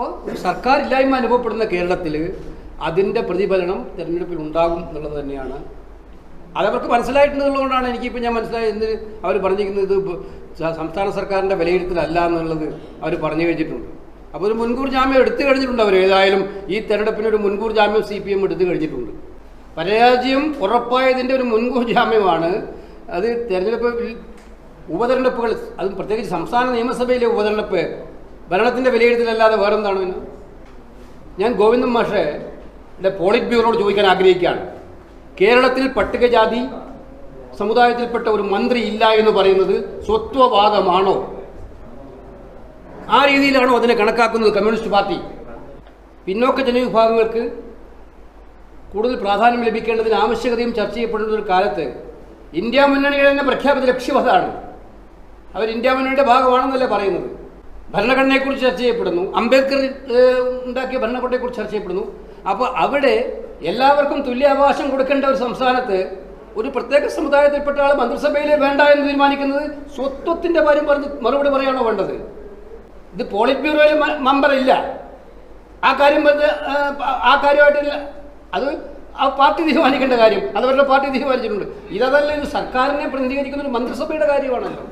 ഒരു സർക്കാർ ഇല്ലായ്മ അനുഭവപ്പെടുന്ന കേരളത്തിൽ അതിൻ്റെ പ്രതിഫലനം തിരഞ്ഞെടുപ്പിൽ ഉണ്ടാകും എന്നുള്ളത് തന്നെയാണ്. അതവർക്ക് മനസ്സിലായിട്ടുള്ളതുകൊണ്ടാണ് എനിക്കിപ്പോൾ ഞാൻ മനസ്സിലായത് അവർ പറഞ്ഞിരിക്കുന്നത് ഇത് സംസ്ഥാന സർക്കാരിൻ്റെ വിലയിരുത്തലല്ല എന്നുള്ളത് അവർ പറഞ്ഞു വെച്ചിട്ടുണ്ട്. അപ്പോൾ ഒരു മുൻകൂർ ജാമ്യം എടുത്തു കഴിഞ്ഞിട്ടുണ്ട്. അവർ ഏതായാലും ഈ തെരഞ്ഞെടുപ്പിന് ഒരു മുൻകൂർ ജാമ്യം CPM എടുത്തു കഴിഞ്ഞിട്ടുണ്ട്. പരാജയം ഉറപ്പായതിൻ്റെ ഒരു മുൻകൂർ ജാമ്യമാണ് അത്. തെരഞ്ഞെടുപ്പ് ഉപതെരഞ്ഞെടുപ്പുകൾ, അതും പ്രത്യേകിച്ച് സംസ്ഥാന നിയമസഭയിലെ ഉപതെരഞ്ഞെടുപ്പ് ഭരണത്തിൻ്റെ വിലയിരുത്തലല്ലാതെ വേറെന്താണ്? ഞാൻ ഗോവിന്ദൻ മാഷയുടെ പോളിറ്റ് ബ്യൂറോട് ചോദിക്കാൻ ആഗ്രഹിക്കുകയാണ്. കേരളത്തിൽ പട്ടികജാതി സമുദായത്തിൽപ്പെട്ട ഒരു മന്ത്രി ഇല്ല എന്ന് പറയുന്നത് സ്വത്വവാദമാണോ? ആ രീതിയിലാണോ അതിനെ കണക്കാക്കുന്നത് കമ്മ്യൂണിസ്റ്റ് പാർട്ടി? പിന്നോക്ക ജനവിഭാഗങ്ങൾക്ക് കൂടുതൽ പ്രാധാന്യം ലഭിക്കേണ്ടതിന് ആവശ്യകതയും ചർച്ച ചെയ്യപ്പെടുന്ന ഒരു കാലത്ത് ഇന്ത്യ മുന്നണിയുടെ തന്നെ പ്രഖ്യാപിത ലക്ഷ്യം അതാണ്. അവർ ഇന്ത്യ മുന്നണിയുടെ ഭാഗമാണെന്നല്ലേ പറയുന്നത്. ഭരണഘടനയെക്കുറിച്ച് ചർച്ച ചെയ്യപ്പെടുന്നു, അംബേദ്കർ ഉണ്ടാക്കിയ ഭരണഘടനയെക്കുറിച്ച് ചർച്ച ചെയ്യപ്പെടുന്നു. അപ്പോൾ അവിടെ എല്ലാവർക്കും തുല്യാവകാശം കൊടുക്കേണ്ട ഒരു സംസ്ഥാനത്ത് ഒരു പ്രത്യേക സമുദായത്തിൽപ്പെട്ട ആൾ മന്ത്രിസഭയിലെ വേണ്ട എന്ന് തീരുമാനിക്കുന്നത് സ്വത്വത്തിൻ്റെ കാര്യം പറഞ്ഞ് മറുപടി പറയാണോ വേണ്ടത്? ഇത് പോളിറ്റ് ബ്യൂറോയിൽ മെമ്പർ ഇല്ല, ആ കാര്യം പറഞ്ഞ് ആ കാര്യമായിട്ടില്ല, അത് ആ പാർട്ടി തീരുമാനിക്കേണ്ട കാര്യം, അതവരുടെ പാർട്ടി തീരുമാനിച്ചിട്ടുണ്ട്. ഇതല്ല, ഇത് സർക്കാരിനെ പ്രതിനിധീകരിക്കുന്ന ഒരു മന്ത്രിസഭയുടെ കാര്യമാണല്ലോ.